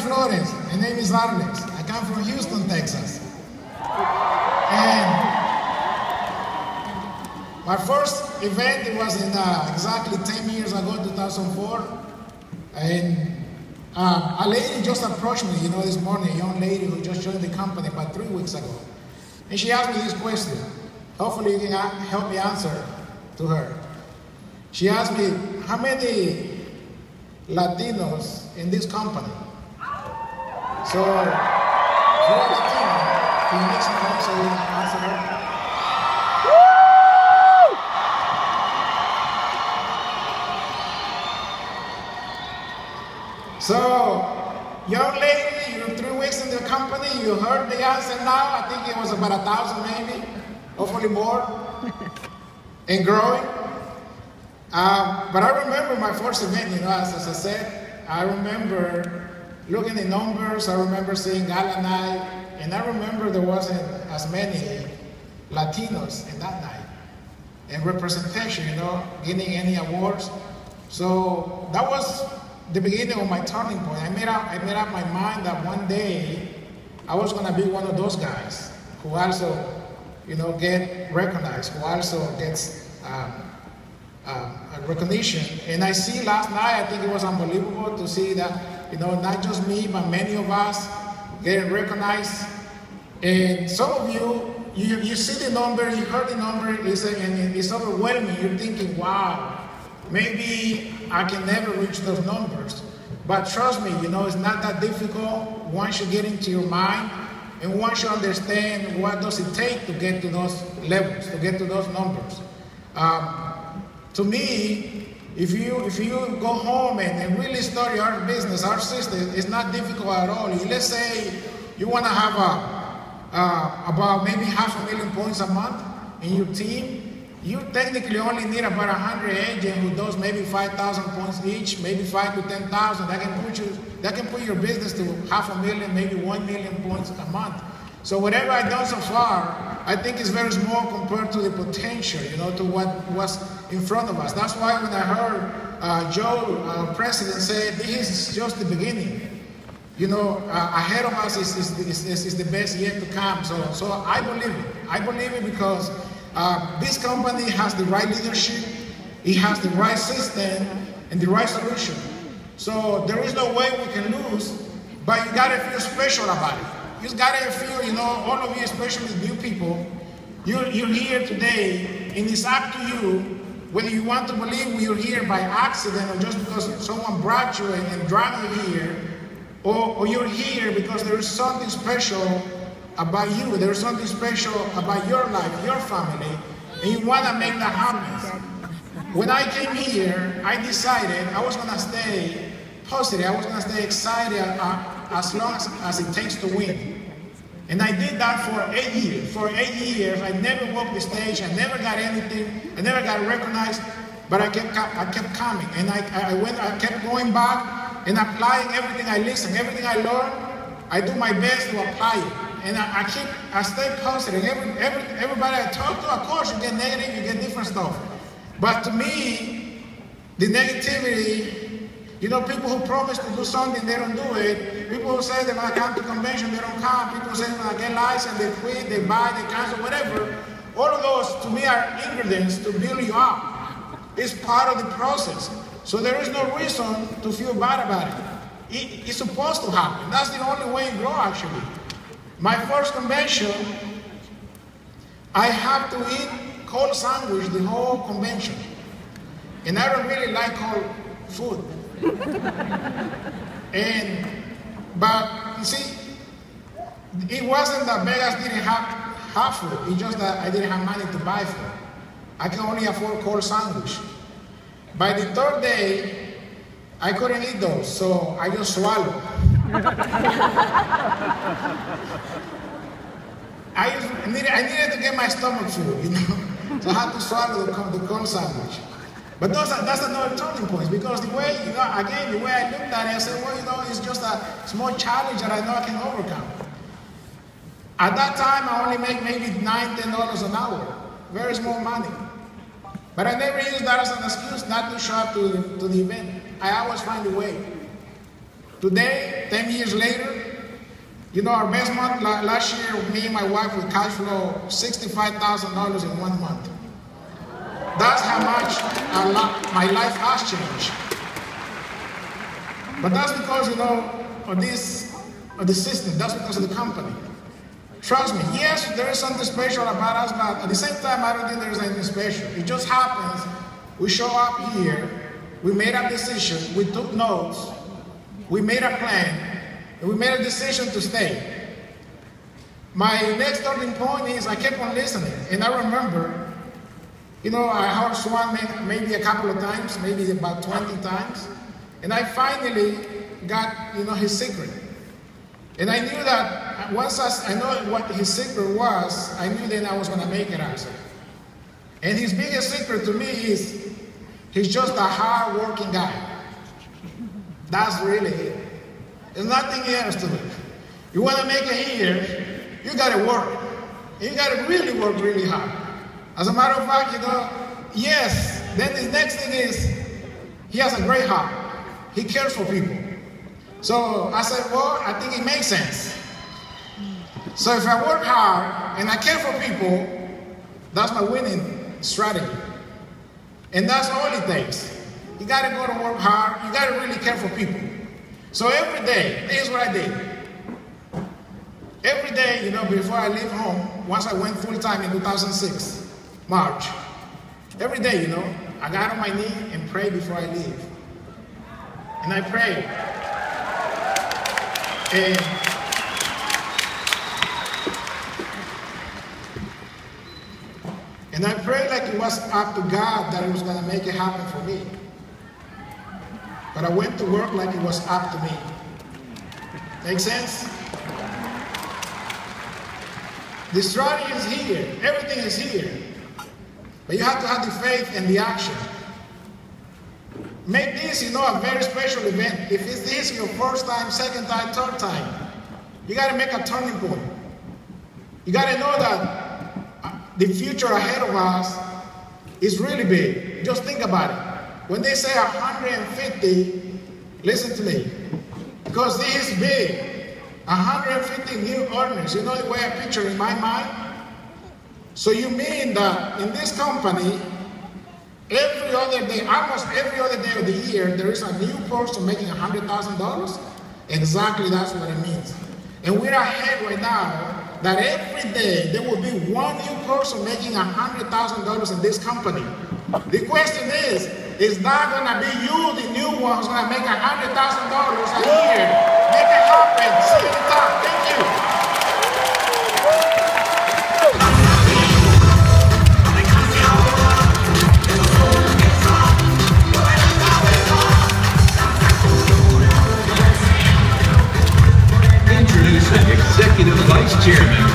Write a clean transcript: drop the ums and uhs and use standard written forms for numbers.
Flores. My name is Alex. I come from Houston, Texas. And my first event, it was in exactly 10 years ago, 2004. And a lady just approached me, this morning, a young lady who just joined the company about 3 weeks ago. And she asked me this question. Hopefully you can help me answer to her. She asked me, how many Latinos in this company? So, if you're a Latino, can you make some noise so you can answer her? So, young lady, you're 3 weeks in the company, you heard the answer now. I think it was about 1,000 maybe, hopefully more, and growing. But I remember my first event, as I said, I remember looking at numbers, I remember seeing gala night, and I remember there wasn't as many Latinos in that night. And representation, getting any awards. So that was the beginning of my turning point. I made up my mind that one day I was going to be one of those guys who also, get recognized, who also gets recognition. And I see last night, I think it was unbelievable to see that, not just me, but many of us getting recognized. And some of you see the number, you heard the number, and it's overwhelming. You're thinking, wow, maybe I can never reach those numbers. But trust me, it's not that difficult once you get into your mind and once you understand what does it take to get to those levels, to get to those numbers. To me, if you go home and really study our business, our system, it's not difficult at all. Let's say you want to have about maybe 500,000 points a month in your team. You technically only need about 100 agents who does maybe 5,000 points each, maybe 5 to 10,000. That can put your business to 500,000, maybe 1 million points a month. So whatever I've done so far, I think it's very small compared to the potential, to what was in front of us. That's why when I heard Joe, our president, say this is just the beginning. Ahead of us is the best yet to come. So I believe it. I believe it because this company has the right leadership, it has the right system, and the right solution. So there is no way we can lose, but you gotta feel special about it. You just gotta feel, all of you, especially new people, you're here today, and it's up to you whether you want to believe you're here by accident or just because someone brought you and dragged you here, or you're here because there is something special about you, there is something special about your life, your family, and you want to make that happen. When I came here, I decided I was going to stay positive, I was going to stay excited as long as it takes to win. And I did that for 8 years. For 8 years, I never walked the stage, I never got anything, I never got recognized, but I kept coming. And I kept going back and applying everything I listened, everything I learned, I do my best to apply it. And I stay positive. Everybody I talk to, of course, you get negative, you get different stuff. But to me, the negativity, people who promise to do something, they don't do it. People who say they're going to come to convention, they don't come. People who say they're going to get licensed, they quit, they buy, they cancel, whatever. All of those, to me, are ingredients to build you up. It's part of the process. So there is no reason to feel bad about it. It's supposed to happen. That's the only way you grow, actually. My first convention, I have to eat cold sandwich the whole convention. And I don't really like cold food. But you see, it wasn't that Vegas didn't have food. It's just that I didn't have money to buy food. I can only afford cold sandwich. By the third day, I couldn't eat those, so I just swallowed. I needed to get my stomach full, So I had to swallow the corn sandwich. But that's another turning point, because the way, again, the way I looked at it, I said, well, it's just a small challenge that I know I can overcome. At that time, I only make maybe $9, $10 an hour. Very small money. But I never used that as an excuse not to show up to the event. I always find a way. Today, 10 years later, you know, our best month last year, me and my wife, we cash flow $65,000 in 1 month. That's how much my life has changed. But that's because, you know, of the system. That's because of the company. Trust me, yes, there is something special about us, but at the same time, I don't think there is anything special. It just happens, we show up here, we made a decision, we took notes, we made a plan, and we made a decision to stay. My next turning point is I kept on listening, and I remember, you know, I heard Swan maybe a couple of times, maybe about 20 times, and I finally got, you know, his secret. And I knew that once I know what his secret was, I knew then I was going to make it also. And his biggest secret to me is he's just a hard-working guy. That's really it. There's nothing else to it. You want to make it here, you got to work. And you got to really work really hard. As a matter of fact, you know, yes, then the next thing is he has a great heart. He cares for people. So I said, well, I think it makes sense. So if I work hard and I care for people, that's my winning strategy. And that's all it takes. You got to go to work hard. You got to really care for people. So every day, here's what I did. Every day, you know, before I leave home, once I went full-time in 2006, March, every day, you know, I got on my knee and prayed before I leave. And I prayed. And I prayed like it was up to God that it was going to make it happen for me. But I went to work like it was up to me. Make sense? The strategy is here. Everything is here. But you have to have the faith and the action. Make this, you know, a very special event. If this is your first time, second time, third time, you got to make a turning point. You got to know that the future ahead of us is really big. Just think about it. When they say 150, listen to me, because this is big. 150 new earners. You know the way I picture in my mind? So you mean that in this company, every other day, almost every other day of the year, there is a new person making $100,000? Exactly, that's what it means. And we're ahead right now that every day there will be one new person making $100,000 in this company. The question is that going to be you, the new one, who's going to make $100,000 a year? Make it happen. See you at the top. Thank you. Executive Vice Chairman